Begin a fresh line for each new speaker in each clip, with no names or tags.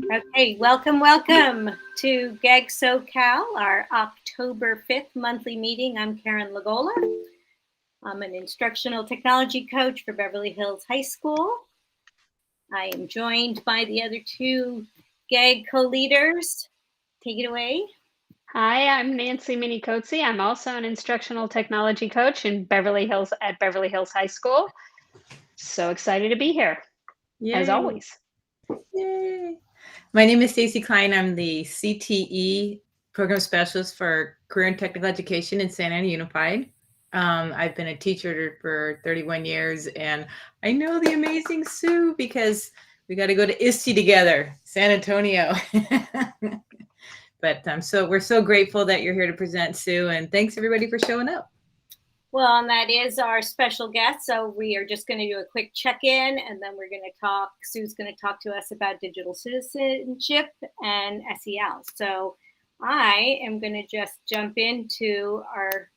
Okay, welcome to GEG SoCal, our October 5th monthly meeting. I'm Karen Lagola. I'm an instructional technology coach for Beverly Hills High School. I am joined by the other two GEG co-leaders. Take it away.
Hi, I'm Nancy Minicozzi. I'm also an instructional technology coach in Beverly Hills at Beverly Hills High School. So excited to be here, as always.
Yay. My name is Stacy Klein. I'm the CTE program specialist for career and technical education in Santa Ana Unified. I've been a teacher for 31 years, and I know the amazing Sue because we got to go to ISTE together, San Antonio. But we're so grateful that you're here to present, Sue, and thanks everybody for showing up.
Well, and that is our special guest. So we are just going to do a quick check-in, and then we're going to talk. Sue's going to talk to us about digital citizenship and SEL. So I am going to just jump into our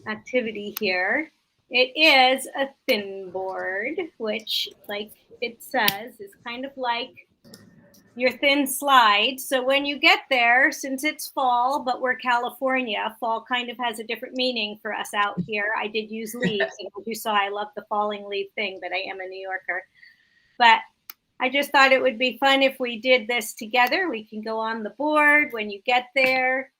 activity here. It is a thin board, which, like it says, is kind of like your thin slide. So when you get there, since it's fall, but we're California, fall kind of has a different meaning for us out here. I did use leaves, and as you saw, I love the falling leaf thing, but I am a New Yorker. But I just thought it would be fun if we did this together. We can go on the board when you get there.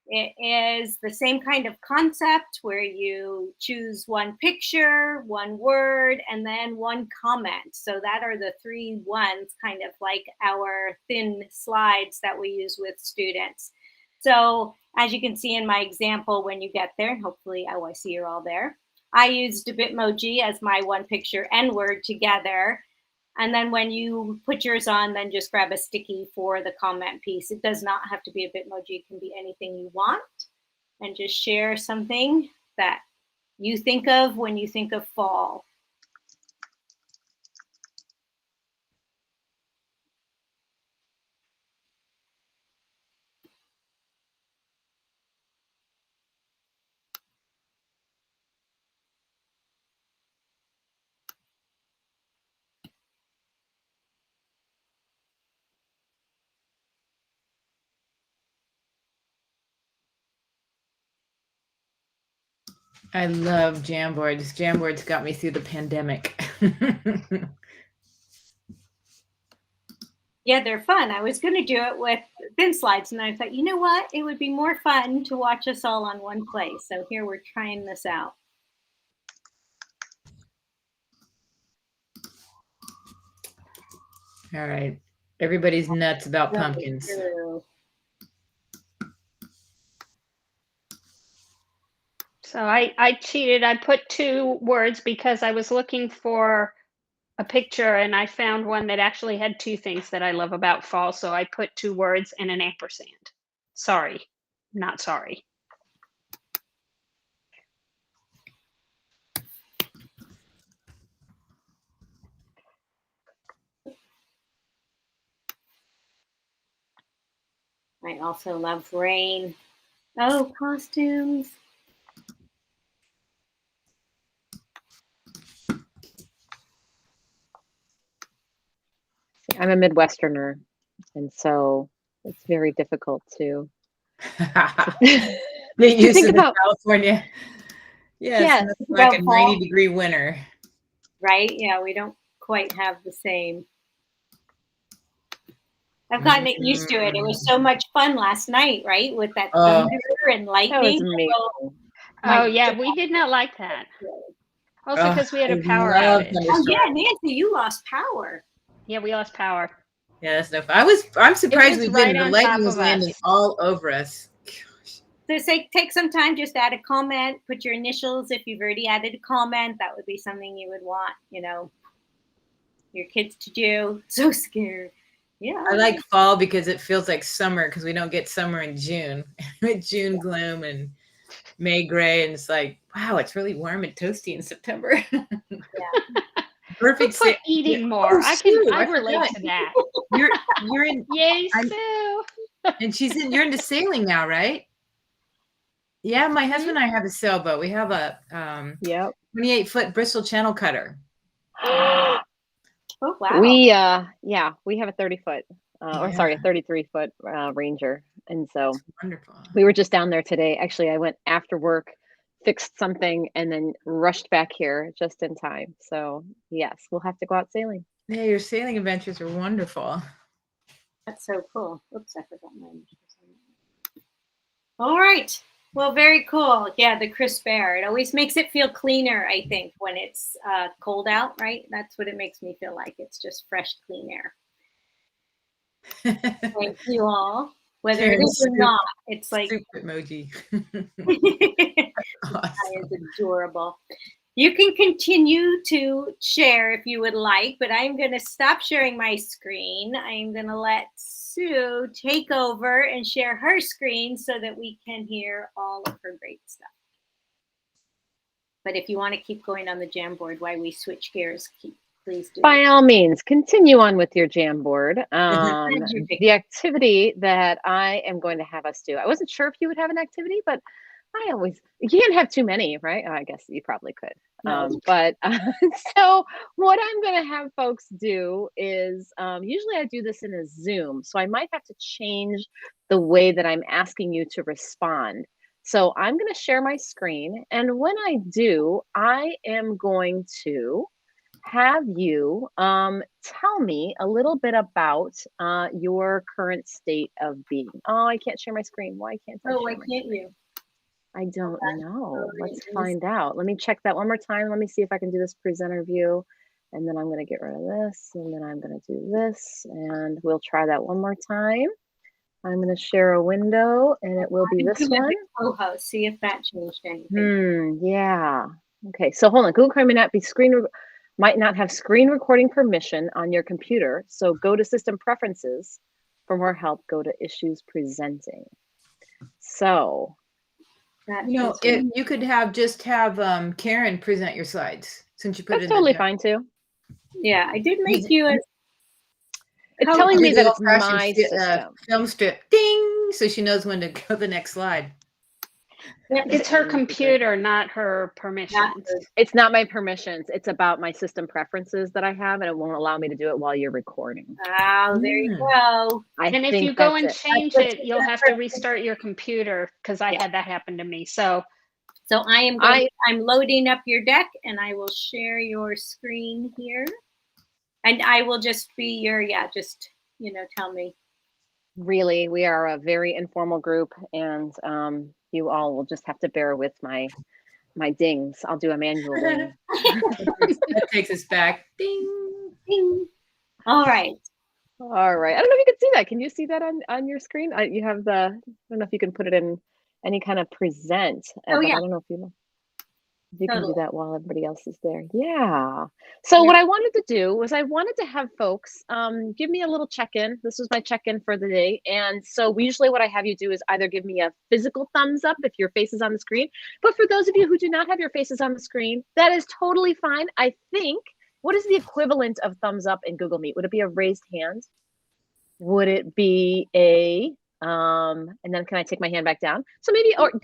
It is the same kind of concept where you choose one picture, one word, and then one comment. So that are the 3 ones, kind of like our thin slides that we use with students. So as you can see in my example, when you get there, and hopefully, I see you're all there, I used a Bitmoji as my one picture and word together. And then when you put yours on, then just grab a sticky for the comment piece. It does not have to be a Bitmoji. It can be anything you want. And just share something that you think of when you think of fall.
I love Jamboards. Jamboards got me through the pandemic.
Yeah, they're fun. I was going to do it with thin slides, and I thought, you know what? It would be more fun to watch us all on one place. So here we're trying this out.
All right. Everybody's nuts about pumpkins.
So I cheated. I put 2 words because I was looking for a picture and I found one that actually had 2 things that I love about fall. So I put 2 words and an ampersand. Sorry, not sorry.
I also love rain. Oh, costumes.
I'm a Midwesterner, and so it's very difficult to
think about California. Yes, it's like a 90-degree winter.
Right? Yeah, we don't quite have the same. I've gotten used to it. It was so much fun last night, right? With that thunder and lightning.
Oh, yeah, we did not like that. Also, because we had a power outage.
Oh, yeah, Nancy, you lost power.
Yeah, we lost power.
Yeah, that's no fun. I'm surprised we didn't. The lightning was landing all over us.
So take some time, just add a comment, put your initials. If you've already added a comment, that would be something you would want, your kids to do. So scared. Yeah.
I like fall because it feels like summer because we don't get summer in June. June gloom and May gray, and it's like, wow, it's really warm and toasty in September.
Yeah.
Perfect. Put eating more. I relate to that.
You're in.
Yay, Sue.
And you're into sailing now, right? Yeah, my husband and I have a sailboat. We have a 28-foot Bristol channel cutter.
Oh, wow.
We have a 30-foot, or sorry, a
Yeah.
33-foot Ranger, and so
Wonderful.
we were just down there today. Actually, I went after work, fixed something, and then rushed back here just in time. So yes, we'll have to go out sailing.
Yeah, your sailing adventures are wonderful.
That's so cool. Oops, I forgot mine. All right. Well, very cool. Yeah, the crisp air. It always makes it feel cleaner, I think, when it's cold out, right? That's what it makes me feel like. It's just fresh, clean air. Thank you all. Whether it
Karen's
is or not, it's like
super emoji.
That is adorable. You can continue to share if you would like, but I'm going to stop sharing my screen. I'm going to let Sue take over and share her screen so that we can hear all of her great stuff. But if you want to keep going on the Jamboard while we switch gears, please do.
By all means, continue on with your Jamboard. The activity that I am going to have us do, I wasn't sure if you would have an activity, but you can't have too many, right? I guess you probably could.
No.
So what I'm going to have folks do is, usually I do this in a Zoom, so I might have to change the way that I'm asking you to respond. So I'm going to share my screen, and when I do, I am going to have you tell me a little bit about your current state of being. Oh, I can't share my screen. Why can't I?
Oh, why can't you?
I don't know. Let's find out. Let me check that one more time. Let me see if I can do this presenter view. And then I'm going to get rid of this. And then I'm going to do this. And we'll try that one more time. I'm going to share a window, and it will be this one.
Co-host. See if that changed anything.
Yeah. Okay. So hold on. Google Chrome might not have screen recording permission on your computer. So go to System Preferences. For more help, go to Issues Presenting. So,
you could just have Karen present your slides since you put it in.
That's totally fine too.
Yeah, I did make you a.
It's telling me that it's my system.
Film strip, ding, so she knows when to go to the next slide.
It's her computer, not her permissions.
It's not my permissions. It's about my system preferences that I have, and it won't allow me to do it while you're recording.
Oh, there you go.
And if you go and change it, you'll have to restart your computer, because I had that happen to me. So
I'm loading up your deck, and I will share your screen here. And I will just be your, tell me.
Really, we are a very informal group, and you all will just have to bear with my dings. I'll do a manual ding.
That takes us back. Ding,
ding. All right.
I don't know if you can see that. Can you see that on your screen? You have I don't know if you can put it in any kind of present.
Oh, yeah.
I don't know if you can do that while everybody else is there. Yeah. So what I wanted to do was I wanted to have folks give me a little check-in. This was my check-in for the day. And so usually what I have you do is either give me a physical thumbs up if your face is on the screen. But for those of you who do not have your faces on the screen, that is totally fine. I think, what is the equivalent of thumbs up in Google Meet? Would it be a raised hand? Would it be a and then can I take my hand back down? So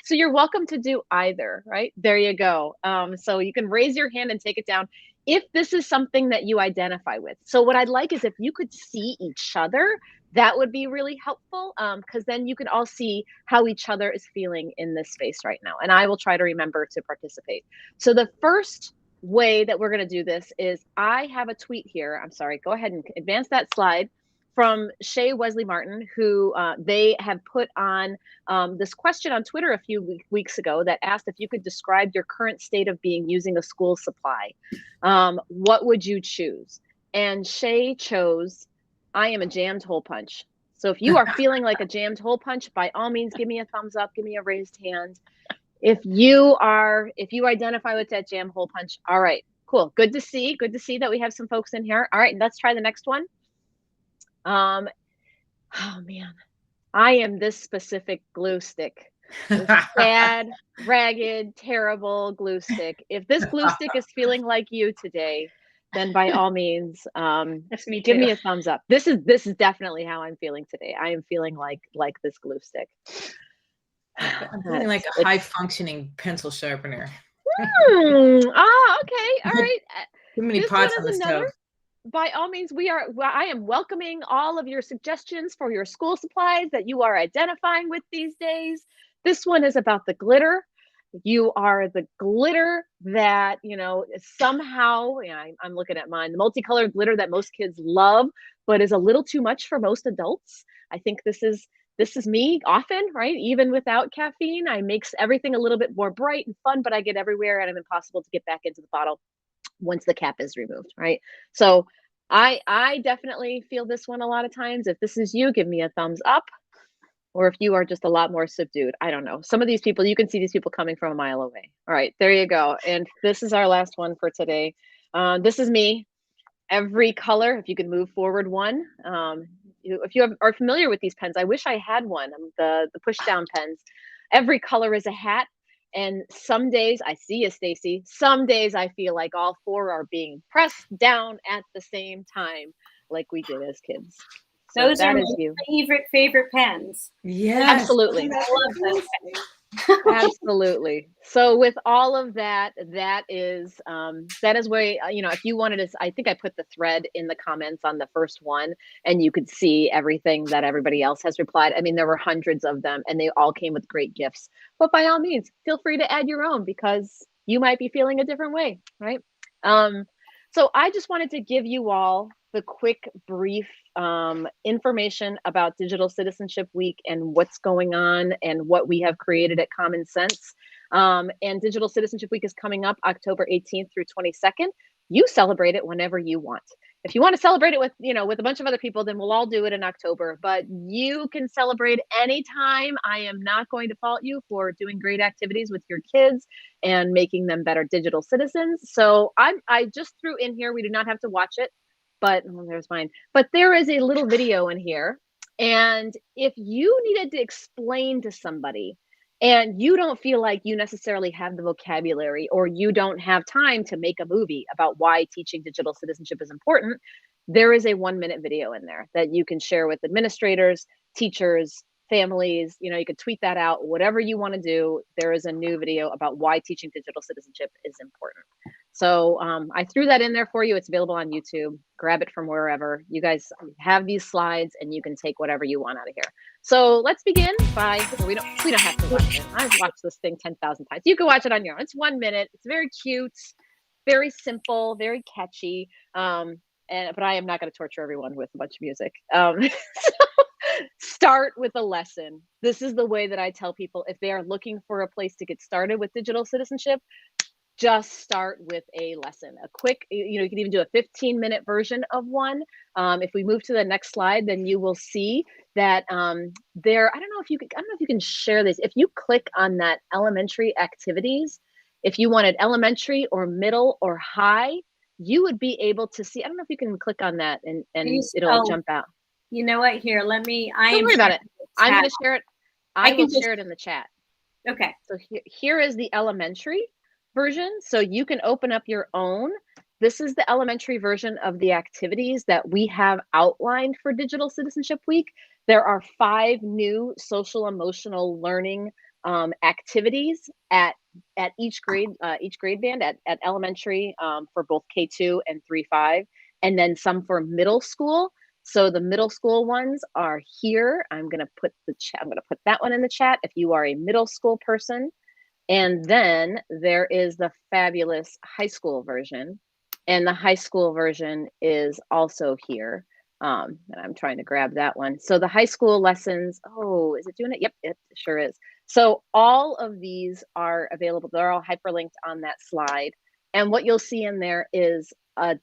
so you're welcome to do either, right? There you go. So you can raise your hand and take it down if this is something that you identify with. So what I'd like is if you could see each other, that would be really helpful, because then you can all see how each other is feeling in this space right now. And I will try to remember to participate. So the first way that we're going to do this is I have a tweet here. I'm sorry, go ahead and advance that slide. From Shay Wesley Martin, who they have put on this question on Twitter a few weeks ago that asked if you could describe your current state of being using a school supply. What would you choose? And Shay chose, I am a jammed hole punch. So if you are feeling like a jammed hole punch, by all means, give me a thumbs up, give me a raised hand. If you identify with that jam hole punch, all right, cool. Good to see that we have some folks in here. All right, let's try the next one. Oh man, I am this specific glue stick. This bad, ragged, terrible glue stick. If this glue stick is feeling like you today, then by all means, give me a thumbs up. This is definitely how I'm feeling today. I am feeling like this glue stick.
I'm feeling like a high functioning pencil sharpener.
Okay, all right.
Too many pots on the stove.
by all means, I am welcoming all of your suggestions for your school supplies that you are identifying with these days. This one is about the glitter. You are the glitter that, somehow, I'm looking at mine, the multicolored glitter that most kids love, but is a little too much for most adults. I think this is me often, right? Even without caffeine, I makes everything a little bit more bright and fun, but I get everywhere and I'm impossible to get back into the bottle once the cap is removed, right? So I definitely feel this one a lot of times. If this is you, give me a thumbs up. Or if you are just a lot more subdued, I don't know. Some of these people, you can see these people coming from a mile away. All right, there you go. And this is our last one for today. This is me. Every color, if you can move forward one. If you are familiar with these pens, I wish I had one, the push down pens. Every color is a hat. And some days, I see you, Stacy. Some days I feel like all four are being pressed down at the same time, like we did as kids. So
Those are
that
my
is you.
favorite pens.
Yes.
Absolutely.
I love those.
Absolutely. So with all of that, that is where, if you wanted to, I think I put the thread in the comments on the first one and you could see everything that everybody else has replied. I mean, there were hundreds of them and they all came with great gifts, but by all means, feel free to add your own because you might be feeling a different way, right? So I just wanted to give you all the quick, brief information about Digital Citizenship Week and what's going on and what we have created at Common Sense. And Digital Citizenship Week is coming up October 18th through 22nd. You celebrate it whenever you want. If you want to celebrate it with, with a bunch of other people, then we'll all do it in October, but you can celebrate anytime. I am not going to fault you for doing great activities with your kids and making them better digital citizens. So I just threw in here, we do not have to watch it, but there's mine. But there is a little video in here. And if you needed to explain to somebody and you don't feel like you necessarily have the vocabulary or you don't have time to make a movie about why teaching digital citizenship is important, there is a 1-minute video in there that you can share with administrators, teachers, families. You could tweet that out, whatever you want to do. There is a new video about why teaching digital citizenship is important. So I threw that in there for you. It's available on YouTube. Grab it from wherever. You guys have these slides and you can take whatever you want out of here. So let's begin by, we don't have to watch it. I've watched this thing 10,000 times. You can watch it on your own. It's 1 minute. It's very cute, very simple, very catchy. But I am not going to torture everyone with a bunch of music. So start with a lesson. This is the way that I tell people if they are looking for a place to get started with digital citizenship, just start with a lesson, a quick, you can even do a 15-minute version of one. If we move to the next slide, then you will see that I don't know if you can share this. If you click on that elementary activities, if you wanted elementary or middle or high, you would be able to see, I don't know if you can click on that and it'll jump out.
You know what? Here, don't
worry about it. I'm going to share it. I will share it in the chat.
Okay.
So here is the elementary version. So you can open up your own. This is the elementary version of the activities that we have outlined for Digital Citizenship Week. There are 5 new social emotional learning activities at each grade band at elementary for both K2 and 3-5, and then some for middle school. So the middle school ones are here. I'm going to put that one in the chat if you are a middle school person. And then there is the fabulous high school version. And the high school version is also here. And I'm trying to grab that one. So the high school lessons, is it doing it? Yep, it sure is. So all of these are available. They're all hyperlinked on that slide. And what you'll see in there is a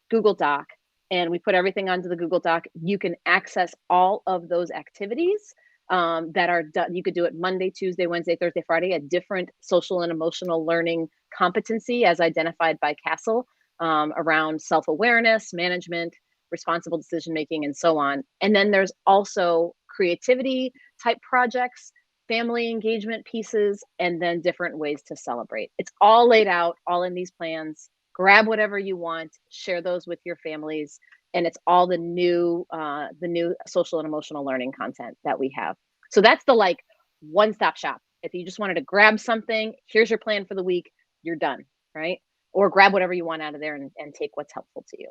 Google Doc. And we put everything onto the Google Doc. You can access all of those activities that are done. You could do it Monday, Tuesday, Wednesday, Thursday, Friday, a different social and emotional learning competency as identified by Castle around self-awareness, management, responsible decision-making, and so on. And then there's also creativity type projects, family engagement pieces, and then different ways to celebrate. It's all laid out, all in these plans. Grab whatever you want, share those with your families. And it's all the new social and emotional learning content that we have. So that's the one-stop shop. If you just wanted to grab something, here's your plan for the week, you're done, right? Or grab whatever you want out of there and take what's helpful to you.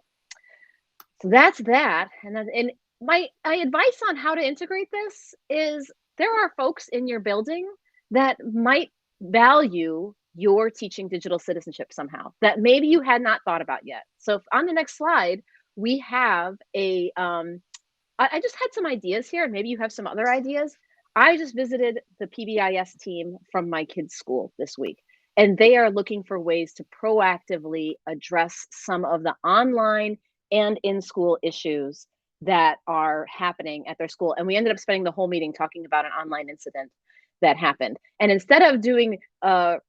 So that's that. And my advice on how to integrate this is there are folks in your building that might value your teaching digital citizenship somehow that maybe you had not thought about yet. So on the next slide, we have I just had some ideas here, and maybe you have some other ideas. I just visited the PBIS team from my kids' school this week, and they are looking for ways to proactively address some of the online and in-school issues that are happening at their school. And we ended up spending the whole meeting talking about an online incident that happened. And instead of doing a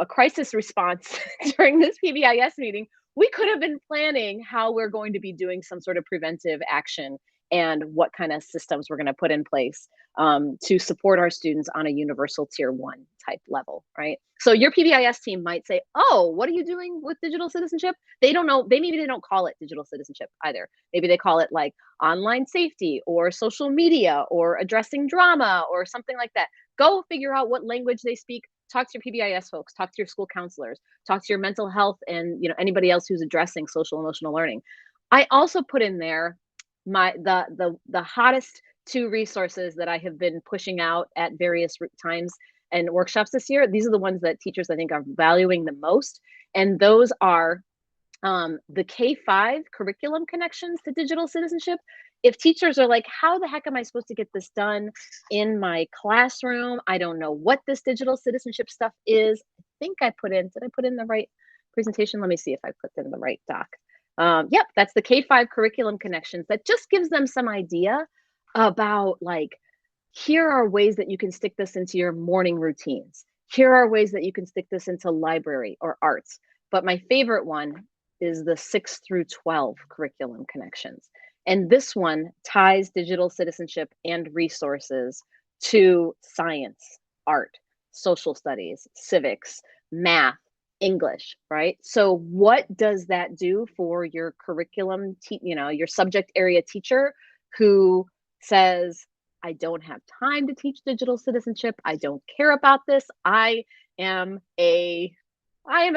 crisis response during this PBIS meeting, we could have been planning how we're going to be doing some sort of preventive action and what kind of systems we're going to put in place to support our students on a universal tier 1 type level, right? So your PBIS team might say, oh, what are you doing with digital citizenship? They don't know, maybe they don't call it digital citizenship either. Maybe they call it like online safety or social media or addressing drama or something like that. Go figure out what language they speak. Talk to your PBIS folks, talk to your school counselors, talk to your mental health and anybody else who's addressing social emotional learning. I also put in there the hottest 2 resources that I have been pushing out at various times and workshops this year. These are the ones that teachers I think are valuing the most, and those are the K-5 curriculum connections to digital citizenship. If teachers are like, how the heck am I supposed to get this done in my classroom? I don't know what this digital citizenship stuff is. I think did I put in the right presentation? Let me see if I put in the right doc. Yep, that's the K-5 curriculum connections. That just gives them some idea about like, here are ways that you can stick this into your morning routines. Here are ways that you can stick this into library or arts. But my favorite one is the 6 through 12 curriculum connections. And this one ties digital citizenship and resources to science, art, social studies, civics, math, English, right? So what does that do for your curriculum, your subject area teacher who says, I don't have time to teach digital citizenship. I don't care about this. I am a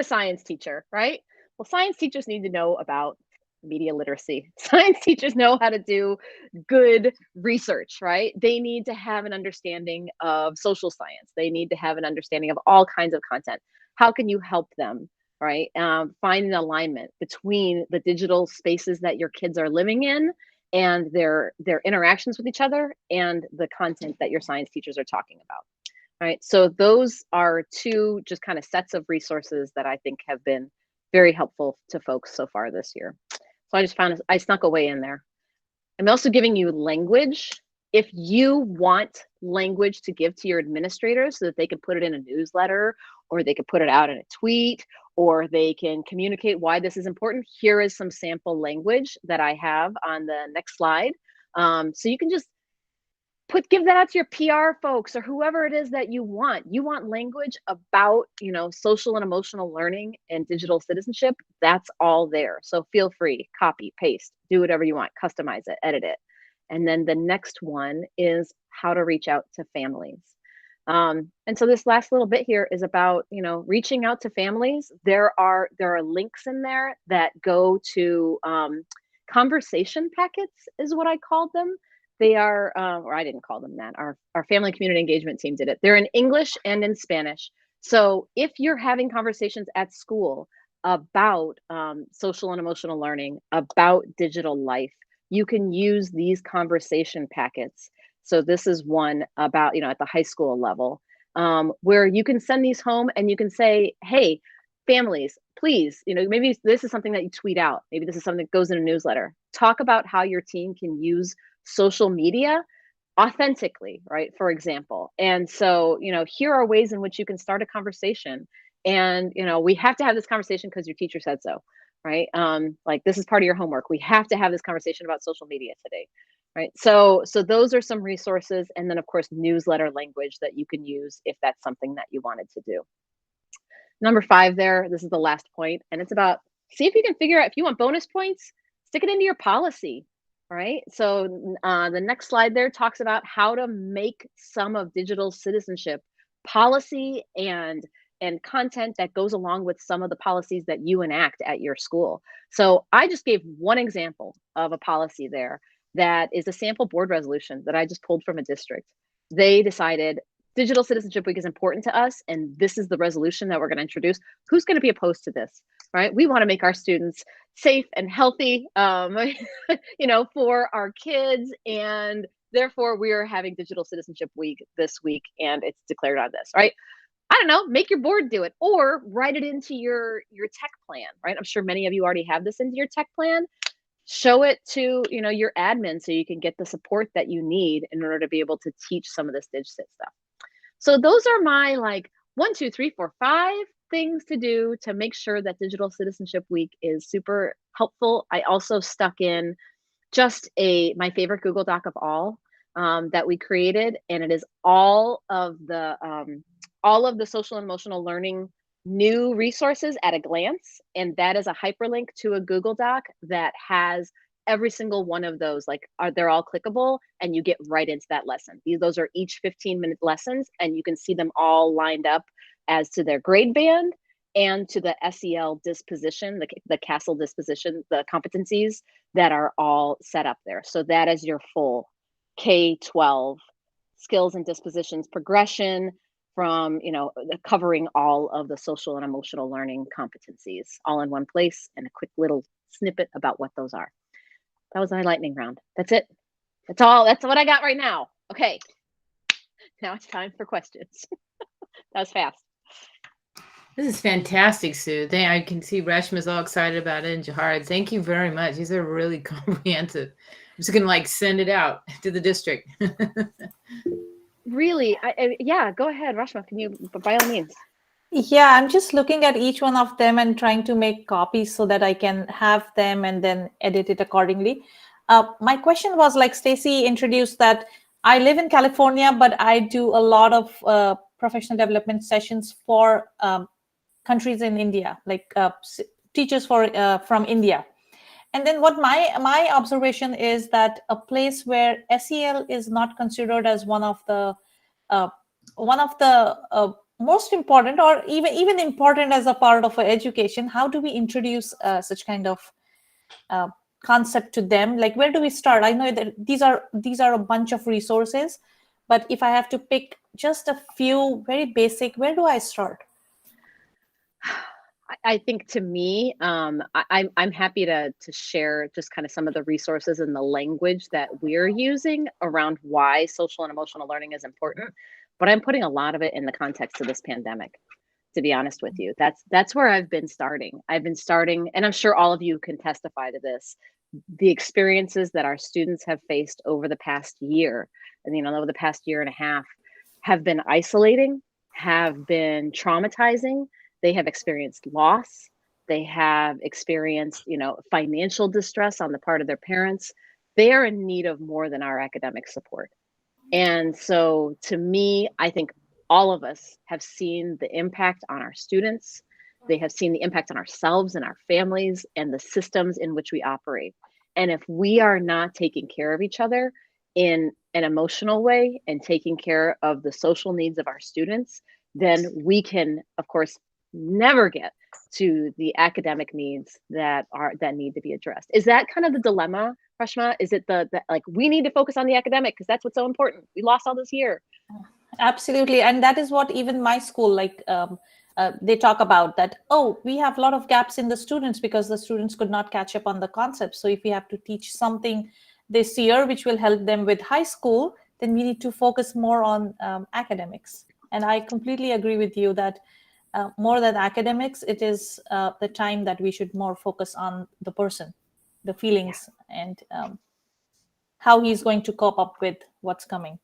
science teacher, right? Well, science teachers need to know about media literacy. Science teachers know how to do good research, right? They need to have an understanding of social science. They need to have an understanding of all kinds of content. How can you help them, right? Find an alignment between the digital spaces that your kids are living in and their interactions with each other and the content that your science teachers are talking about, right? So those are 2 just kind of sets of resources that I think have been very helpful to folks so far this year. So I just I snuck away in there. I'm also giving you language. If you want language to give to your administrators so that they can put it in a newsletter or they could put it out in a tweet or they can communicate why this is important, here is some sample language that I have on the next slide. So you can just give that out to your PR folks or whoever it is that you want. You want language about, social and emotional learning and digital citizenship. That's all there. So feel free, copy, paste, do whatever you want, customize it, edit it. And then the next one is how to reach out to families. And so this last little bit here is about, reaching out to families. There are links in there that go to conversation packets is what I called them. They are, or I didn't call them that. Our family community engagement team did it. They're in English and in Spanish. So if you're having conversations at school about social and emotional learning, about digital life, you can use these conversation packets. So this is one about, at the high school level, where you can send these home and you can say, hey, families, please, maybe this is something that you tweet out. Maybe this is something that goes in a newsletter. Talk about how your team can use social media authentically, right? For example. And so, here are ways in which you can start a conversation. And, we have to have this conversation because your teacher said so, right? Like this is part of your homework. We have to have this conversation about social media today, right? So those are some resources. And then of course, newsletter language that you can use if that's something that you wanted to do. Number 5 there, this is the last point, and it's about, see if you can figure out, if you want bonus points, stick it into your policy, right? So the next slide there talks about how to make some of digital citizenship policy and and content that goes along with some of the policies that you enact at your school. So I just gave one example of a policy there that is a sample board resolution that I just pulled from a district. They decided Digital Citizenship Week is important to us, and this is the resolution that we're going to introduce. Who's going to be opposed to this, right? We want to make our students safe and healthy, for our kids, and therefore we are having Digital Citizenship Week this week, and it's declared on this, right? I don't know, make your board do it, or write it into your tech plan, right? I'm sure many of you already have this into your tech plan. Show it to your admin so you can get the support that you need in order to be able to teach some of this DigCit stuff. So those are my 1, 2, 3, 4, 5 things to do to make sure that Digital Citizenship Week is super helpful. I also stuck in just my favorite Google Doc of all that we created, and it is all of the social and emotional learning new resources at a glance, and that is a hyperlink to a Google Doc that has every single one of those. They're all clickable, and you get right into that lesson. Those are each 15-minute lessons, and you can see them all lined up as to their grade band and to the SEL disposition, the CASEL disposition, the competencies that are all set up there. So that is your full K-12 skills and dispositions progression from, covering all of the social and emotional learning competencies all in one place, and a quick little snippet about what those are. That was my lightning round. That's it. That's all. That's what I got right now. Okay. Now it's time for questions. That was fast.
This is fantastic, Sue. I can see Reshma's all excited about it, and Jahar. Thank you very much. These are really comprehensive. I'm just gonna send it out to the district.
Really? Yeah, go ahead, Reshma. Can you, by all means?
Yeah, I'm just looking at each one of them and trying to make copies so that I can have them and then edit it accordingly. My question was, like Stacy introduced, that I live in California, but I do a lot of professional development sessions for countries in India, like teachers from India. And then what my observation is that a place where SEL is not considered as one of the most important, or even important as a part of education, how do we introduce such kind of concept to them? Like, where do we start? I know that these are a bunch of resources, but if I have to pick just a few very basic, where do I start?
I think, to me, I'm happy to share just kind of some of the resources and the language that we're using around why social and emotional learning is important. But I'm putting a lot of it in the context of this pandemic, to be honest with you. That's where I've been starting. And I'm sure all of you can testify to this, the experiences that our students have faced over the past year, and over the past year and a half, have been isolating, have been traumatizing. They have experienced loss. They have experienced, financial distress on the part of their parents. They are in need of more than our academic support. And so, to me, I think all of us have seen the impact on our students. They have seen the impact on ourselves and our families and the systems in which we operate. And if we are not taking care of each other in an emotional way and taking care of the social needs of our students, then we can, of course, never get to the academic needs that need to be addressed. Is that kind of the dilemma, Reshma? Is it the we need to focus on the academic because that's what's so important? We lost all this year.
Absolutely. And that is what even my school, they talk about, that, we have a lot of gaps in the students because the students could not catch up on the concepts. So if we have to teach something this year, which will help them with high school, then we need to focus more on academics. And I completely agree with you that more than academics, it is the time that we should more focus on the person, the feelings, and how he's going to cope up with what's coming.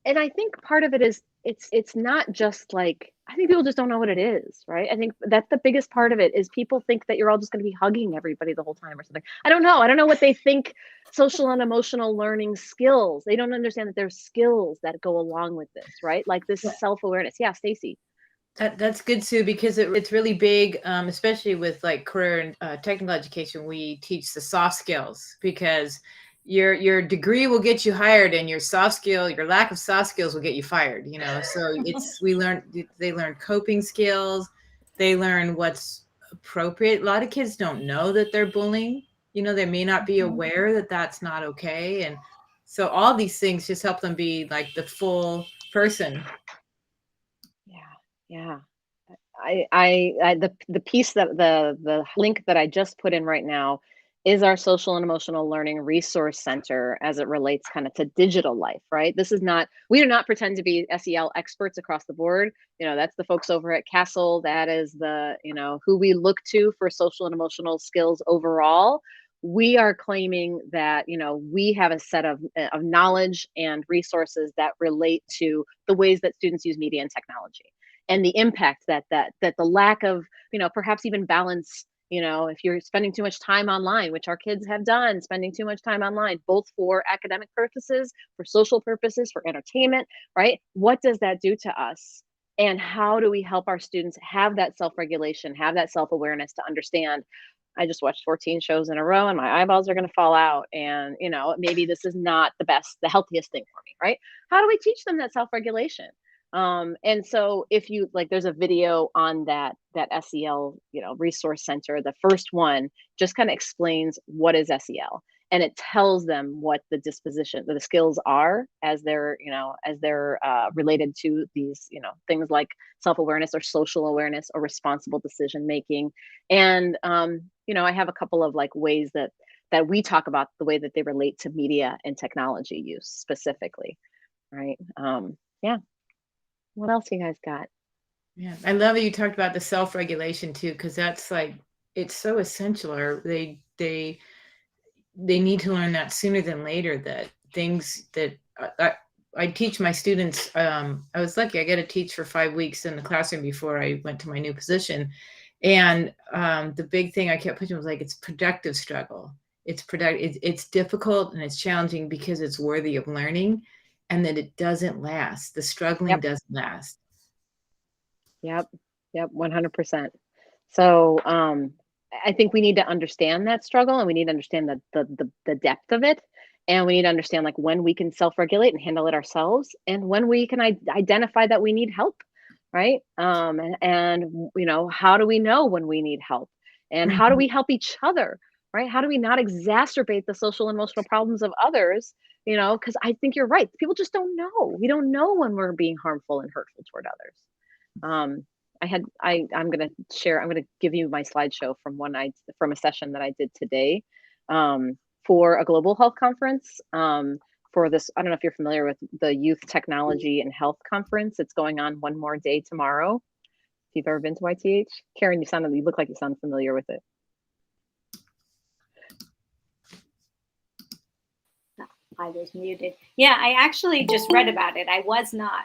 And I think part of it is it's not just I think people just don't know what it is, right? I think that's the biggest part of it, is people think that you're all just going to be hugging everybody the whole time or something. I don't know what they think social and emotional learning skills. They don't understand that there's skills that go along with this, right? Like this self-awareness. Yeah, Stacy.
That's good, Sue, because it's really big, especially with career and technical education. We teach the soft skills because your degree will get you hired, and your lack of soft skills will get you fired, you know. So they learn coping skills, they learn what's appropriate. A lot of kids don't know that they're bullying, you know, they may not be aware that that's not okay. And so all these things just help them be like the full person.
Yeah. The piece that the link that I just put in right now is our social and emotional learning resource center as it relates kind of to digital life, right? We do not pretend to be SEL experts across the board. You know, that's the folks over at Castle. That is the, you know, who we look to for social and emotional skills overall. We are claiming that, you know, we have a set of knowledge and resources that relate to the ways that students use media and technology, and the impact that the lack of, you know, perhaps even balance, you know, if you're spending too much time online, which our kids have done, spending too much time online, both for academic purposes, for social purposes, for entertainment, right? What does that do to us? And how do we help our students have that self-regulation, have that self-awareness to understand, I just watched 14 shows in a row and my eyeballs are going to fall out. And, you know, maybe this is not the healthiest thing for me, right? How do we teach them that self-regulation? And so if you like, there's a video on that SEL, you know, resource center. The first one just kind of explains what is SEL, and it tells them what the skills are as they're, you know, related to these, you know, things like self-awareness or social awareness or responsible decision making. And, you know, I have a couple of like ways that we talk about the way that they relate to media and technology use specifically, right? Yeah. What else you guys got?
Yeah, I love that you talked about the self-regulation too, because that's like, it's so essential. Or they need to learn that sooner than later, that things that I teach my students. I was lucky, I got to teach for 5 weeks in the classroom before I went to my new position. And the big thing I kept pushing was like, it's productive struggle. It's difficult and it's challenging because it's worthy of learning, and that it doesn't last. The struggling doesn't last.
Yep. 100%. So I think we need to understand that struggle, and we need to understand the depth of it. And we need to understand like when we can self-regulate and handle it ourselves, and when we can identify that we need help, right? And you know, how do we know when we need help? And how do we help each other, right? How do we not exacerbate the social and emotional problems of others? You know, because I think you're right. People just don't know. We don't know when we're being harmful and hurtful toward others. I'm going to give you my slideshow from a session that I did today for a global health conference for this. I don't know if you're familiar with the Youth Technology and Health Conference. It's going on one more day tomorrow. If you've ever been to YTH, Karen, you look like you sound familiar with it.
I was muted. Yeah, I actually just read about it. I was not,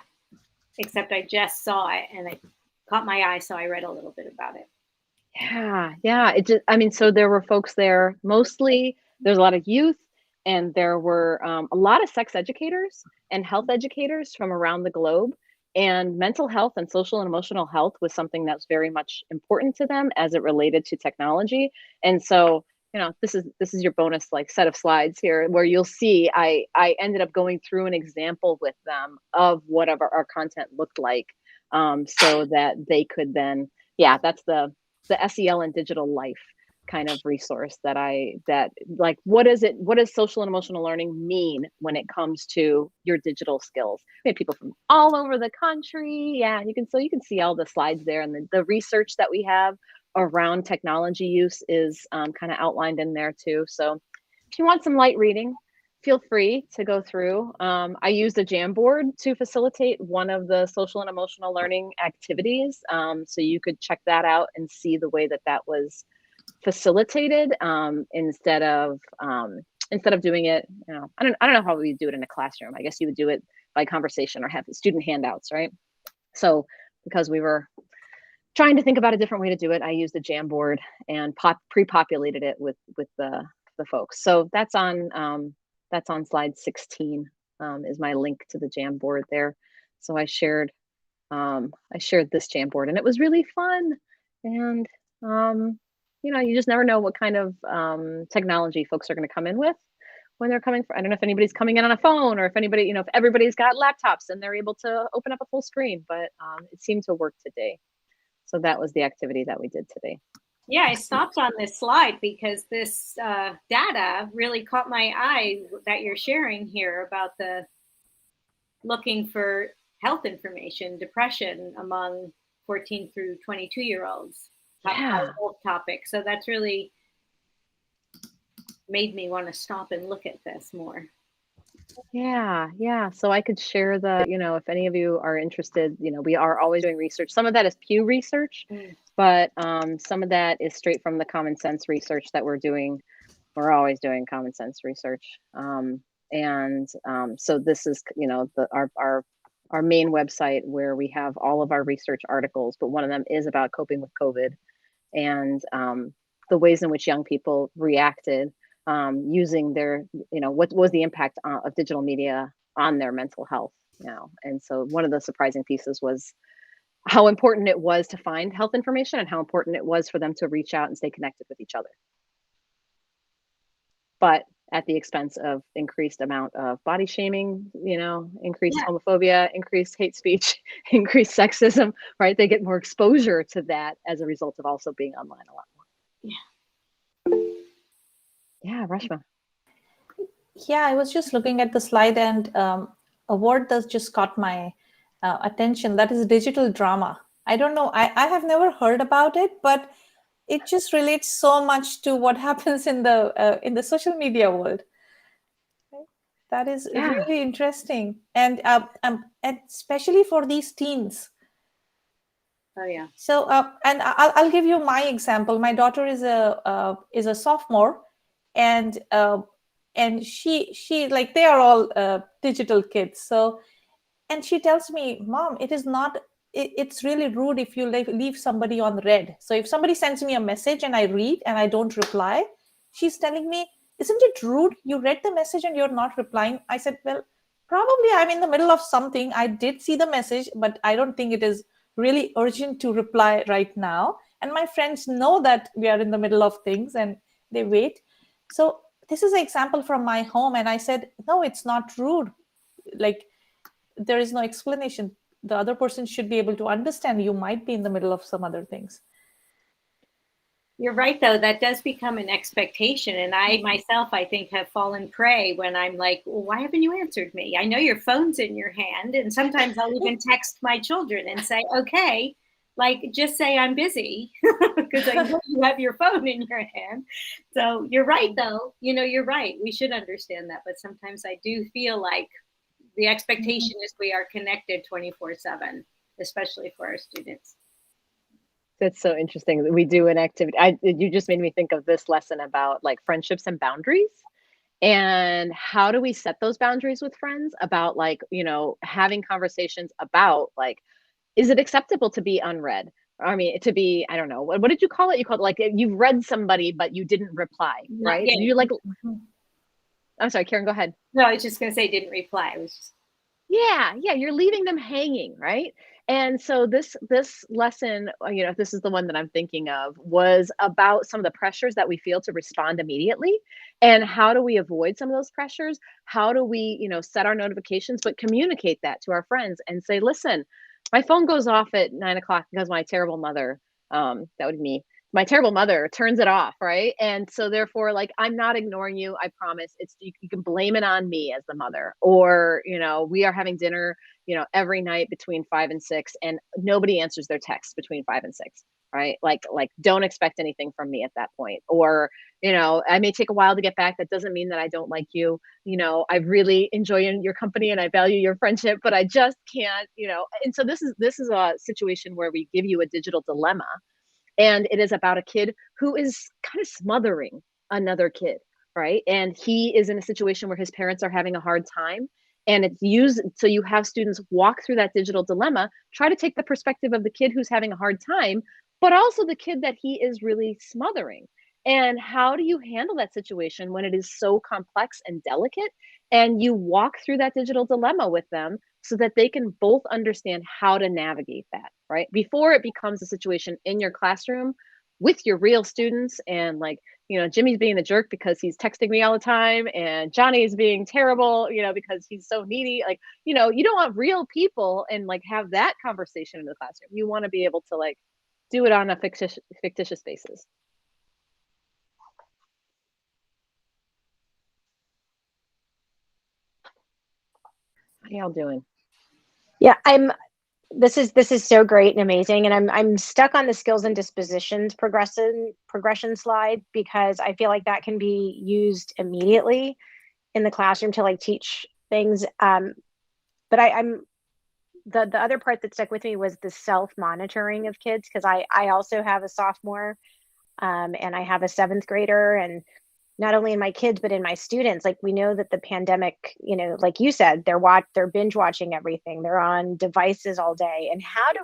except I just saw it and it caught my eye, so I read a little bit about it.
Yeah. It just, I mean, so there were folks there. Mostly, there's a lot of youth, and there were a lot of sex educators and health educators from around the globe. And mental health and social and emotional health was something that's very much important to them as it related to technology. And so, you know, this is your bonus like set of slides here, where you'll see I ended up going through an example with them of whatever our content looked like, so that they could then, that's the SEL and digital life kind of resource that like, what does social and emotional learning mean when it comes to your digital skills? We have people from all over the country. Yeah, you can see all the slides there, and the research that we have around technology use is kind of outlined in there too. So if you want some light reading, feel free to go through. I used a Jamboard to facilitate one of the social and emotional learning activities. So you could check that out and see the way that was facilitated, instead of doing it, you know, I don't know how we do it in a classroom. I guess you would do it by conversation or have student handouts, right? So because we were trying to think about a different way to do it, I used a Jamboard and pre-populated it with the folks. So that's on slide 16, is my link to the Jamboard there. So I shared this Jamboard, and it was really fun. And you know, you just never know what kind of technology folks are going to come in with when they're coming I don't know if anybody's coming in on a phone, or if anybody, you know, if everybody's got laptops and they're able to open up a full screen, but it seemed to work today. So that was the activity that we did today.
Yeah, I stopped on this slide because this data really caught my eye that you're sharing here about the looking for health information, depression among 14 through 22-year-olds.
Yeah.
Topic. So that's really made me want to stop and look at this more.
Yeah, yeah. So I could share the, you know, if any of you are interested, you know, we are always doing research. Some of that is Pew Research, but some of that is straight from the common sense research that we're doing. We're always doing common sense research. So this is, you know, our main website where we have all of our research articles, but one of them is about coping with COVID and the ways in which young people reacted using their, you know, what was the impact of digital media on their mental health, you know. And so one of the surprising pieces was how important it was to find health information and how important it was for them to reach out and stay connected with each other. But at the expense of increased amount of body shaming, you know, increased homophobia, increased hate speech, increased sexism, right? They get more exposure to that as a result of also being online a lot more. Yeah, Rashma.
Yeah, I was just looking at the slide, and a word that just caught my attention. That is digital drama. I don't know. I have never heard about it, but it just relates so much to what happens in the social media world. That is really interesting, and especially for these teens.
Oh yeah.
So and I'll give you my example. My daughter is a sophomore, and she like, they are all digital kids. So, and she tells me, Mom, it is not. It's really rude if you leave somebody on read. So if somebody sends me a message and I read and I don't reply, she's telling me, isn't it rude? You read the message and you're not replying. I said, well, probably I'm in the middle of something. I did see the message, but I don't think it is really urgent to reply right now. And my friends know that we are in the middle of things and they wait. So this is an example from my home. And I said, no, it's not rude. Like, there is no explanation. The other person should be able to understand you might be in the middle of some other things.
You're right, though. That does become an expectation. And I myself, I think, have fallen prey when I'm like, well, why haven't you answered me? I know your phone's in your hand. And sometimes I'll even text my children and say, okay, like, just say I'm busy because I know you have your phone in your hand. So you're right, though. You know, you're right. We should understand that. But sometimes I do feel like the expectation is we are connected 24/7, especially for our students.
That's so interesting. We do an activity. You just made me think of this lesson about like friendships and boundaries, and how do we set those boundaries with friends about, like, you know, having conversations about, like, is it acceptable to be unread? I mean, to be, I don't know, what did you call it? You called it, like, you've read somebody, but you didn't reply, right?
Yeah.
You like, I'm sorry, Karen, go ahead.
No, I was just going to say didn't reply. It was just...
Yeah, you're leaving them hanging, right? And so this lesson, you know, this is the one that I'm thinking of, was about some of the pressures that we feel to respond immediately, and how do we avoid some of those pressures? How do we, you know, set our notifications, but communicate that to our friends and say, listen, my phone goes off at 9 o'clock because my terrible mother, that would be me, my terrible mother turns it off, right? And so therefore, like, I'm not ignoring you, I promise. It's, you can blame it on me as the mother. Or, you know, we are having dinner, you know, every night between 5 and 6, and nobody answers their texts between 5 and 6, right? Like don't expect anything from me at that point. Or, you know, I may take a while to get back. That doesn't mean that I don't like you. You know, I really enjoy your company and I value your friendship, but I just can't, you know. And so this is a situation where we give you a digital dilemma. And it is about a kid who is kind of smothering another kid, right? And he is in a situation where his parents are having a hard time. And it's used, so you have students walk through that digital dilemma, try to take the perspective of the kid who's having a hard time, but also the kid that he is really smothering. And how do you handle that situation when it is so complex and delicate? And you walk through that digital dilemma with them so that they can both understand how to navigate that, right? Before it becomes a situation in your classroom with your real students, and like, you know, Jimmy's being a jerk because he's texting me all the time, and Johnny's being terrible, you know, because he's so needy. Like, you know, you don't want real people and like have that conversation in the classroom. You want to be able to like do it on a fictitious basis. How y'all doing?
Yeah, this is so great and amazing, and I'm stuck on the skills and dispositions progression slide, because I feel like that can be used immediately in the classroom to like teach things. But I'm the other part that stuck with me was the self-monitoring of kids, because I also have a sophomore, and I have a 7th grader, and not only in my kids but in my students, like we know that the pandemic, you know, like you said, they're binge watching everything, they're on devices all day, and how do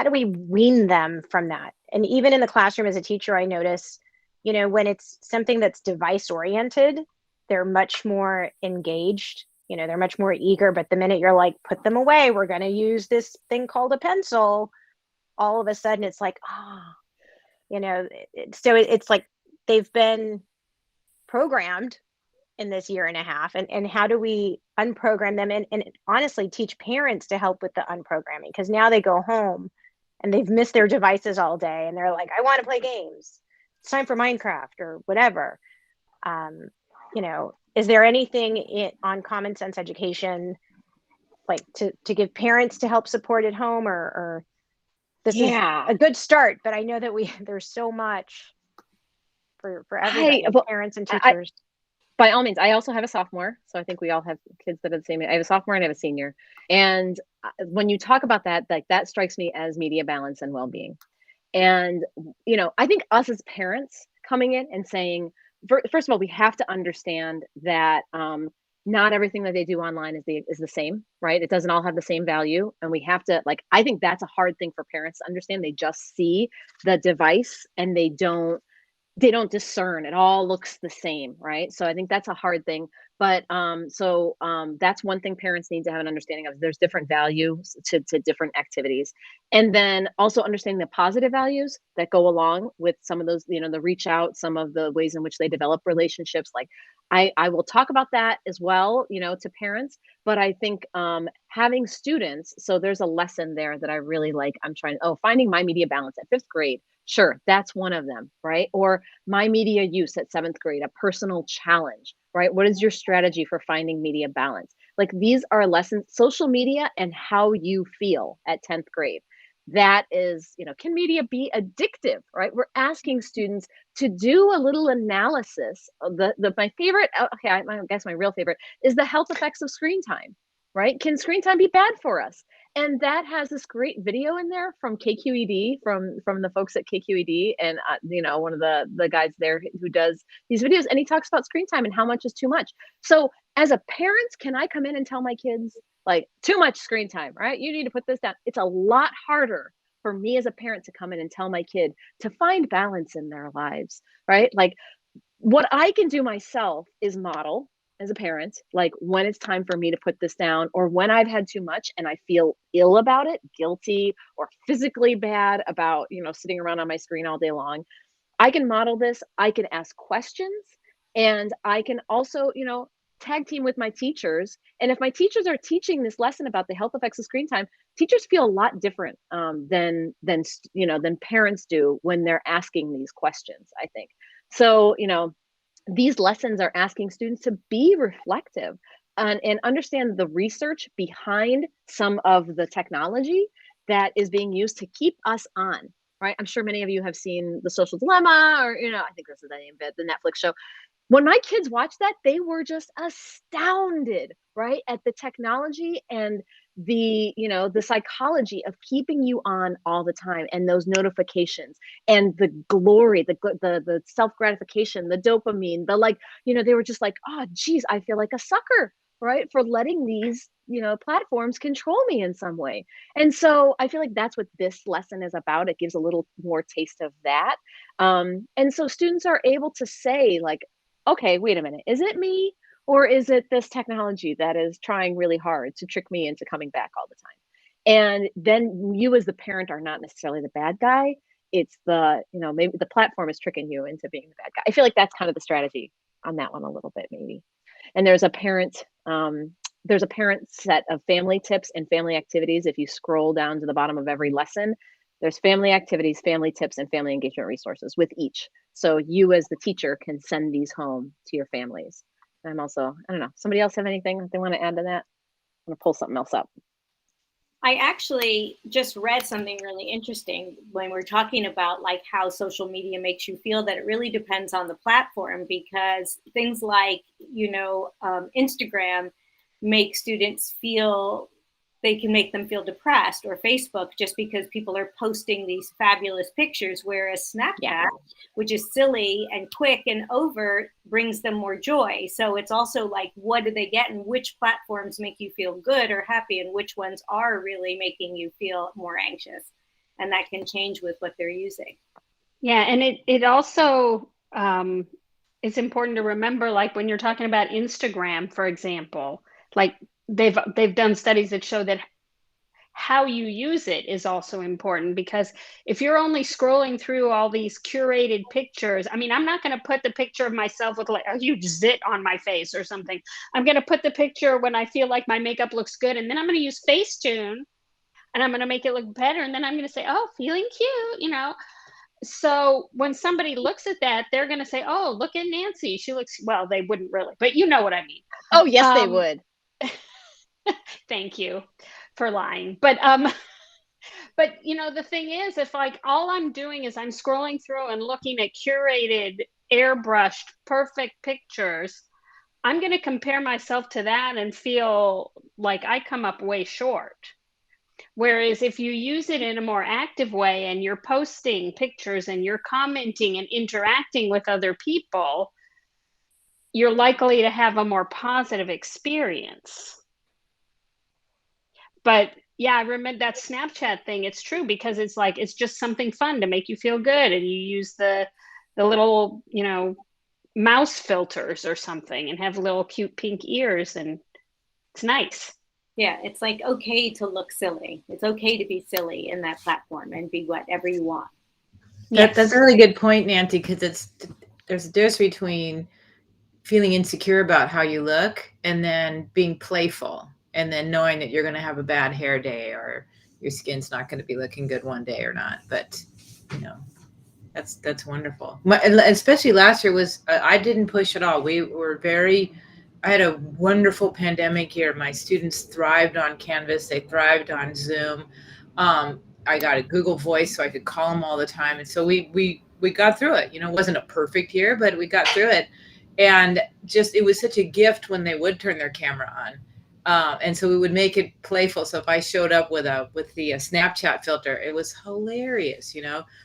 we wean them from that? And even in the classroom as a teacher, I notice, you know, when it's something that's device oriented, they're much more engaged, you know, they're much more eager. But the minute you're like, put them away, we're going to use this thing called a pencil, all of a sudden it's like, you know, so it's like they've been programmed in this year and a half, and how do we unprogram them, and honestly teach parents to help with the unprogramming, because now they go home and they've missed their devices all day and they're like, I want to play games, it's time for Minecraft or whatever. You know, is there anything on common sense education, like to give parents to help support at home, or this is a good start, but I know that there's so much for everybody, parents and teachers.
By all means, I also have a sophomore, so I think we all have kids that are the same. I have a sophomore and I have a senior. And when you talk about that, like that strikes me as media balance and well-being. And, you know, I think us as parents coming in and saying, first of all, we have to understand that not everything that they do online is the same, right? It doesn't all have the same value. And we have to, like, I think that's a hard thing for parents to understand. They just see the device and they don't discern. It all looks the same, right? So I think that's a hard thing. But that's one thing parents need to have an understanding of. There's different values to different activities. And then also understanding the positive values that go along with some of those, you know, the reach out, some of the ways in which they develop relationships. Like I will talk about that as well, you know, to parents. But I think having students, so there's a lesson there that I really like. I'm trying, finding my media balance at 5th grade. Sure, that's one of them, right? Or my media use at 7th grade, a personal challenge, right? What is your strategy for finding media balance? Like these are lessons, social media and how you feel at 10th grade. That is, you know, can media be addictive, right? We're asking students to do a little analysis of my favorite, I guess my real favorite is the health effects of screen time, right? Can screen time be bad for us? And that has this great video in there from KQED, from the folks at KQED, and you know, one of the guys there who does these videos, and he talks about screen time and how much is too much. So as a parent, can I come in and tell my kids, like, too much screen time, right? You need to put this down. It's a lot harder for me as a parent to come in and tell my kid to find balance in their lives, right? Like what I can do myself is model as a parent, like when it's time for me to put this down, or when I've had too much and I feel ill about it, guilty or physically bad about, you know, sitting around on my screen all day long. I can model this. I can ask questions, and I can also, you know, tag team with my teachers. And if my teachers are teaching this lesson about the health effects of screen time, teachers feel a lot different than parents do when they're asking these questions, I think. So, you know, these lessons are asking students to be reflective and understand the research behind some of the technology that is being used to keep us on, right? I'm sure many of you have seen The Social Dilemma, or, you know, I think this is the name of it, the Netflix show. When my kids watched that, they were just astounded, right, at the technology and the, you know, the psychology of keeping you on all the time, and those notifications and the glory, the self-gratification, the dopamine, the, like, you know, they were just like, oh geez, I feel like a sucker, right, for letting these, you know, platforms control me in some way. And so I feel like that's what this lesson is about. It gives a little more taste of that. And so students are able to say, like, okay, wait a minute, is it me? Or is it this technology that is trying really hard to trick me into coming back all the time? And then you as the parent are not necessarily the bad guy. it's the, maybe the platform is tricking you into being the bad guy. I feel like that's kind of the strategy on that one a little bit, maybe. And there's a parent set of family tips and family activities. If you scroll down to the bottom of every lesson, there's family activities, family tips, and family engagement resources with each. So you as the teacher can send these home to your families. And I'm also, I don't know, somebody else have anything that they want to add to that? I'm gonna pull something else up.
I actually just read something really interesting when we're talking about like how social media makes you feel, that it really depends on the platform, because things like, Instagram make students feel, they can make them feel depressed, or Facebook, just because people are posting these fabulous pictures, whereas Snapchat, which is silly and quick and over, brings them more joy. So it's also like, what do they get, and which platforms make you feel good or happy, and which ones are really making you feel more anxious? And that can change with what they're using.
Yeah, and it also it's important to remember, like when you're talking about Instagram, for example, like they've done studies that show that how you use it is also important, because if you're only scrolling through all these curated pictures, I mean, I'm not going to put the picture of myself with like a huge zit on my face or something. I'm going to put the picture when I feel like my makeup looks good, and then I'm going to use Facetune and I'm going to make it look better, and then I'm going to say, oh, feeling cute, So when somebody looks at that, they're going to say, oh, look at Nancy, she looks, well, they wouldn't really, but you know what I mean.
Oh, yes, they would.
Thank you for lying. But the thing is, if like all I'm doing is I'm scrolling through and looking at curated, airbrushed, perfect pictures, I'm going to compare myself to that and feel like I come up way short. Whereas if you use it in a more active way and you're posting pictures and you're commenting and interacting with other people, you're likely to have a more positive experience. But yeah, I remember that Snapchat thing. It's true, because it's like, it's just something fun to make you feel good. And you use the little, mouse filters or something, and have little cute pink ears, and it's nice.
Yeah, it's like okay to look silly. It's okay to be silly in that platform and be whatever you want.
That's a really good point, Nancy, because there's a difference between feeling insecure about how you look and then being playful, and then knowing that you're going to have a bad hair day, or your skin's not going to be looking good one day or not. But that's wonderful. Especially last year was I didn't push at all. I had a wonderful pandemic year. My students thrived on Canvas. They thrived on Zoom. I got a Google Voice so I could call them all the time. And so we got through it. It wasn't a perfect year, but we got through it. And it was such a gift when they would turn their camera on. And so we would make it playful. So if I showed up with the Snapchat filter, it was hilarious,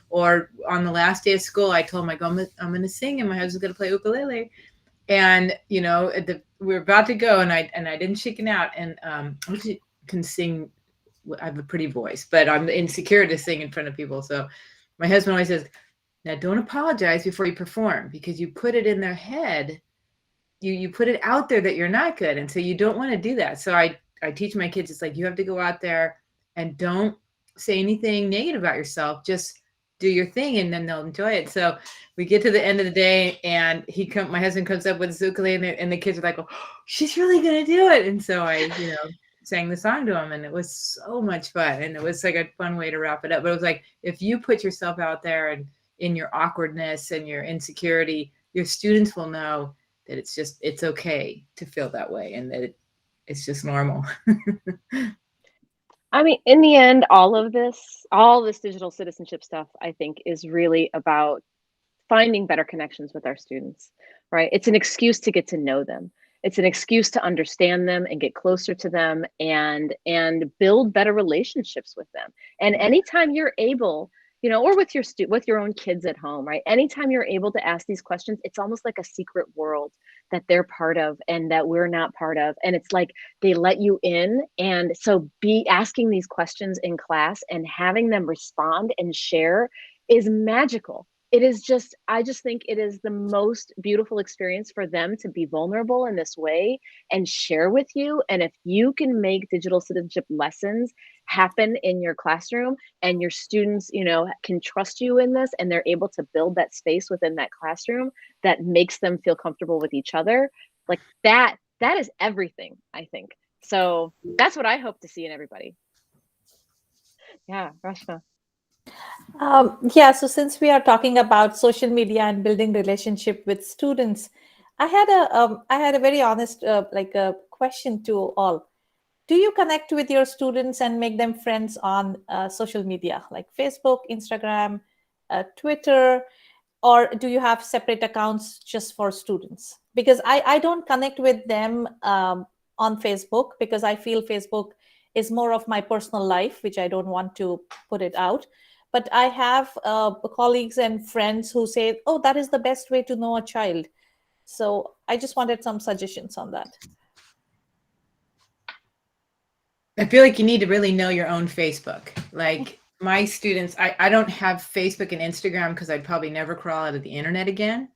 Or on the last day of school, I told them, I'm going to sing, and my husband's going to play ukulele. And we were about to go, and I didn't chicken out. And I can sing. I have a pretty voice, but I'm insecure to sing in front of people. So my husband always says, now don't apologize before you perform, because you put it in their head. You put it out there that you're not good. And so you don't want to do that. So I teach my kids, it's like, you have to go out there and don't say anything negative about yourself. Just do your thing, and then they'll enjoy it. So we get to the end of the day, and my husband comes up with his ukulele, and the kids are like, oh, she's really going to do it. And so I, sang the song to them, and it was so much fun. And it was like a fun way to wrap it up. But it was like, if you put yourself out there and in your awkwardness and your insecurity, your students will know that it's okay to feel that way, and that it's just normal.
I mean, in the end, all this digital citizenship stuff, I think, is really about finding better connections with our students, right? It's an excuse to get to know them. It's an excuse to understand them and get closer to them, and build better relationships with them. And anytime you're able, or with your own kids at home, right? Anytime you're able to ask these questions, it's almost like a secret world that they're part of and that we're not part of. And it's like they let you in. And so be asking these questions in class and having them respond and share is magical. it is just, I just think it is the most beautiful experience for them to be vulnerable in this way and share with you. And if you can make digital citizenship lessons happen in your classroom and your students, you know, can trust you in this, and they're able to build that space within that classroom that makes them feel comfortable with each other, like that is everything, I think. So that's what I hope to see in everybody. Yeah, Rashna.
Yeah, so since we are talking about social media and building relationship with students, I had a very honest like a question to all. Do you connect with your students and make them friends on social media like Facebook, Instagram, Twitter, or do you have separate accounts just for students? Because I don't connect with them on Facebook because I feel Facebook is more of my personal life, which I don't want to put it out. But I have colleagues and friends who say, oh, that is the best way to know a child. So I just wanted some suggestions on that.
I feel like you need to really know your own Facebook. Like my students, I don't have Facebook and Instagram because I'd probably never crawl out of the internet again.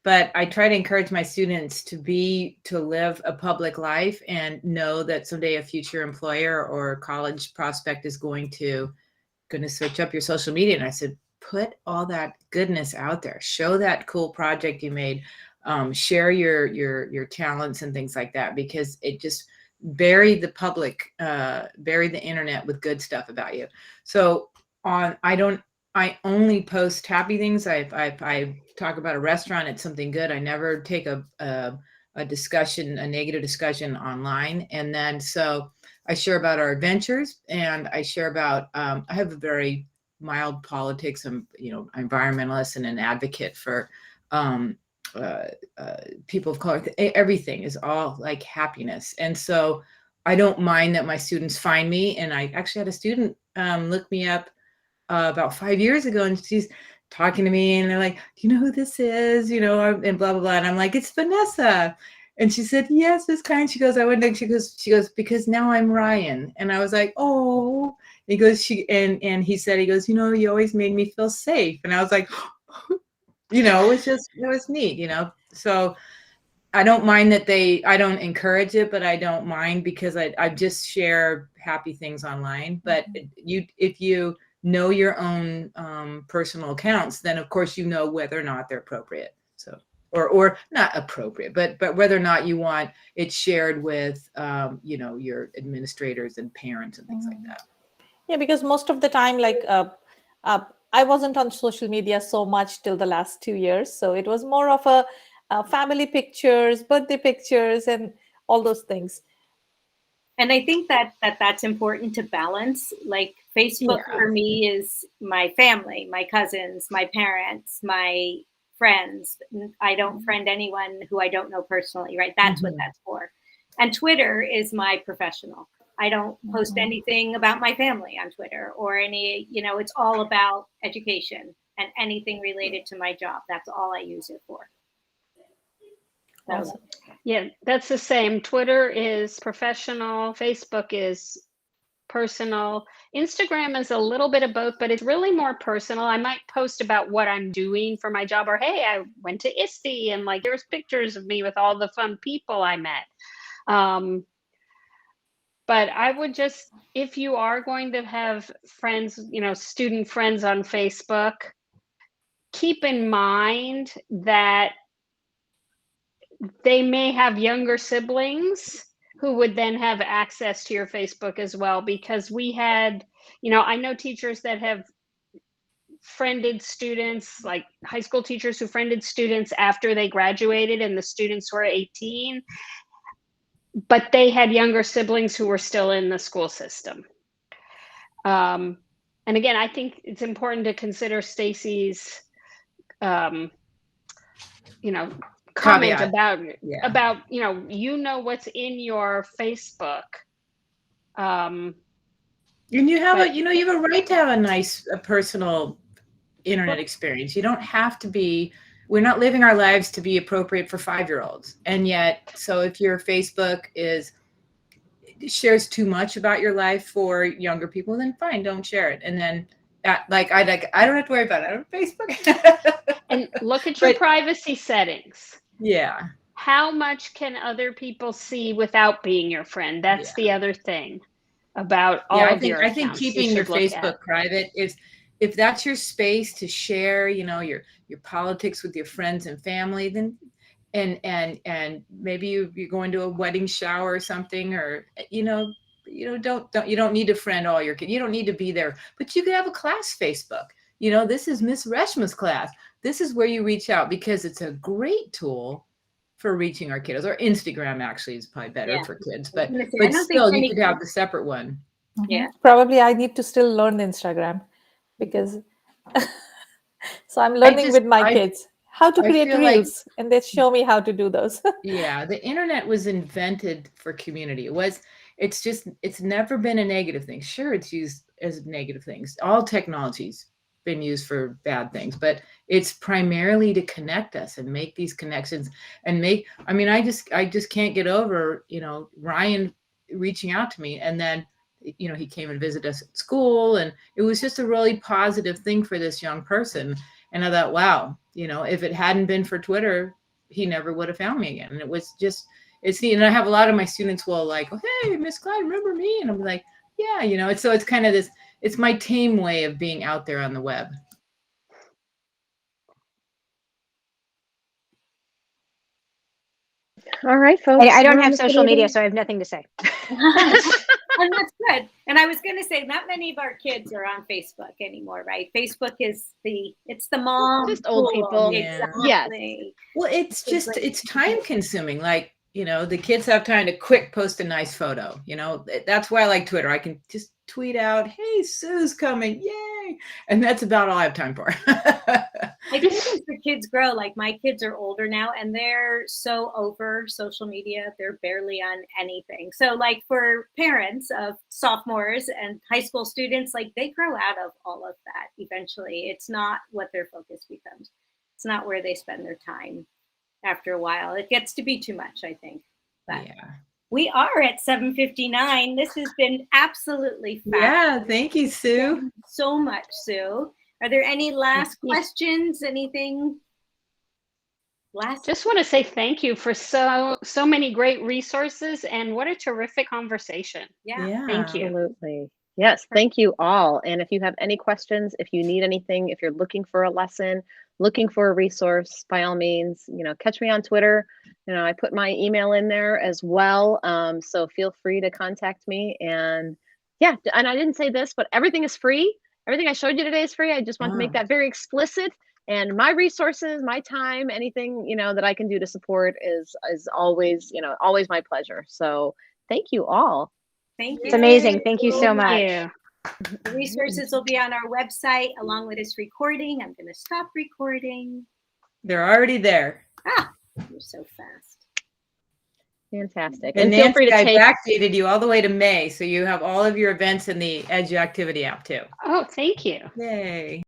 But I try to encourage my students to live a public life and know that someday a future employer or college prospect is going to switch up your social media. And I said, put all that goodness out there. Show that cool project you made. Share your talents and things like that, because it just bury the public, bury the internet with good stuff about you. So I only post happy things. I talk about a restaurant, it's something good. I never take a discussion, a negative discussion online. And then so I share about our adventures, and I share about, I have a very mild politics. I'm, environmentalist and an advocate for people of color. Everything is all like happiness. And so I don't mind that my students find me. And I actually had a student look me up about 5 years ago, and she's talking to me and they're like, do you know who this is? And blah, blah, blah. And I'm like, it's Vanessa. And she said, yes, Miss Klein. She goes, I wouldn't. She goes, because now I'm Ryan. And I was like, oh. He goes, and he said, you always made me feel safe. And I was like, it was neat, So I don't mind that I don't encourage it, but I don't mind because I just share happy things online. But if you know your own personal accounts, then of course you know whether or not they're appropriate. So or not appropriate, but whether or not you want it shared with your administrators and parents and things like that.
Yeah, because most of the time, like I wasn't on social media so much till the last 2 years, so it was more of a family pictures, birthday pictures, and all those things.
And I think that's important to balance. Like Facebook for me is my family, my cousins, my parents, my friends. I don't friend anyone who I don't know personally, right? That's what that's for. And Twitter is my professional. I don't post anything about my family on Twitter or any, it's all about education and anything related to my job. That's all I use it for.
So. Yeah, that's the same. Twitter is professional. Facebook is personal. Instagram is a little bit of both, but it's really more personal. I might post about what I'm doing for my job, or, hey, I went to ISTE and like, there's pictures of me with all the fun people I met. But I would just, if you are going to have friends, student friends on Facebook, keep in mind that they may have younger siblings who would then have access to your Facebook as well, because we had, I know teachers that have friended students, like high school teachers who friended students after they graduated and the students were 18, but they had younger siblings who were still in the school system. And again, I think it's important to consider Stacy's, comment about what's in your Facebook.
And you have you have a right to have a nice personal internet experience. You don't have to be. We're not living our lives to be appropriate for 5-year-olds. And yet, so if your Facebook shares too much about your life for younger people, then fine, don't share it. And then I don't have to worry about it. I don't have Facebook.
And look at your
But-
privacy settings.
Yeah.
How much can other people see without being your friend? That's the other thing about all
Yeah,
of your
I think
accounts
keeping
you
your
should look
Facebook
at.
private is, if that's your space to share, you know, your politics with your friends and family, then and maybe you're going to a wedding shower or something, or you don't need to friend all your kids. You don't need to be there, but you could have a class Facebook. You know, this is Miss Reshma's class. This is where you reach out, because it's a great tool for reaching our kiddos. Or Instagram actually is probably better for kids, but still you could have the separate one.
Yeah.
Probably I need to still learn Instagram, because so I'm learning with my kids how to create reels, and they show me how to do those.
Yeah, the internet was invented for community. It's never been a negative thing. Sure, it's used as negative things. All technology's been used for bad things, but it's primarily to connect us and make these connections and I just can't get over, Ryan reaching out to me, and then he came and visited us at school, and it was just a really positive thing for this young person. And I thought, wow, if it hadn't been for Twitter, he never would have found me again. And it was just, it's neat. And I have a lot of my students will like, oh, hey, Miss Klein, remember me? And I'm like, yeah, it's kind of this, it's my tame way of being out there on the web.
All right, folks.
I don't have social media, so I have nothing to say.
And that's good. And I was going to say, not many of our kids are on Facebook anymore, right? Facebook is it's the mom.
Just old people.
Exactly.
Yes.
Well, it's time consuming. Like, the kids have time to quick post a nice photo. That's why I like Twitter. I can just tweet out, hey, Sue's coming. Yay. And that's about all I have time for.
I think as the kids grow, like my kids are older now, and they're so over social media, they're barely on anything. So like for parents of sophomores and high school students, like they grow out of all of that eventually. It's not what their focus becomes. It's not where they spend their time after a while. It gets to be too much, I think. But yeah. We are at 7:59. This has been absolutely fabulous.
Yeah, thank you, Sue.
Thank you so much, Sue. Are there any last questions? Anything last?
Just want to say thank you for so many great resources, and what a terrific conversation.
Yeah.
Thank you.
Absolutely. Yes, thank you all. And if you have any questions, if you need anything, if you're looking for a lesson, looking for a resource, by all means, catch me on Twitter. I put my email in there as well. So feel free to contact me. And yeah, and I didn't say this, but everything is free. Everything I showed you today is free. I just want to make that very explicit. And my resources, my time, anything, that I can do to support is always, always my pleasure. So thank you all.
Thank you.
It's amazing. Thank you so much.
Yeah.
The resources will be on our website along with this recording. I'm going to stop recording.
They're already there.
You're so fast.
Fantastic.
And
feel free to
I
take.
backdated you all the way to May, so you have all of your events in the Edu Activity app too.
Oh, thank you.
Yay.